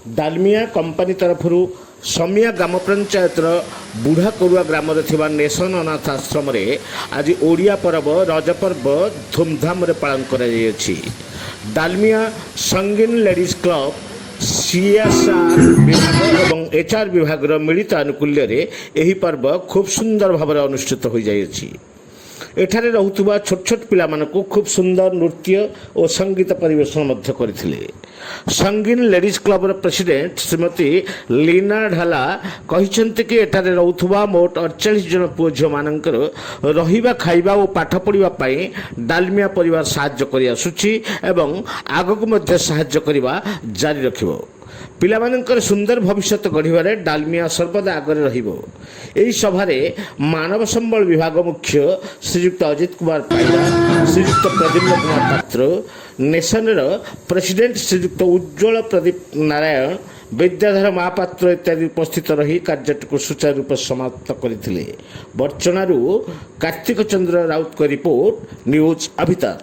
Dalmia company तरफ समिया ग्राम पंचायतर बुढ़ा करुआ ग्राम नेशन अनाथ आश्रम आज ओडिया पर्व रज पर्व धूमधाम पालन कर डालमिया संगीन लेडीज क्लब सीएसआर विभाग और एचआर विभाग मिलित आनुकूल्य यही पर्व खूब सुंदर भाव अनुष्ठित हो जाइए। एठारे रहुतुबा छोट छोट पिला मानकु खूब सुंदर नृत्य और संगीत परिवेशन करथिले। संगीन ladies club president Shrimati Leena Dhala कहिसेंति कि एठारे रहुतुबा मोट 48 जन पुओ झियो मानकर रहिबा खाइबा और पाठ पढ़िबा पई डालमिया परिवार साहाय्य करि आसुछि एवं आगकु मध्ये साहाय्य करिबा जारी रखिबो। पिलामानंकर सुंदर भविष्य गढ़िबारे डालमिया सर्वदा आगरे रहिबो। एही सभारे मानव संबल विभाग मुख्य श्रीयुक्त अजित कुमार पाइला, श्रीयुक्त प्रद्युम्न कुमार पात्र, नेशनर प्रेसिडेंट श्रीयुक्त उज्ज्वल प्रदीप नारायण, विद्याधर महापात्र इत्यादि उपस्थित रही कार्यक्रम सुचारू रूप समाप्त करथिले। बर्चणारू कार्तिक चंद्र राउत को रिपोर्ट न्यूज अभी तक।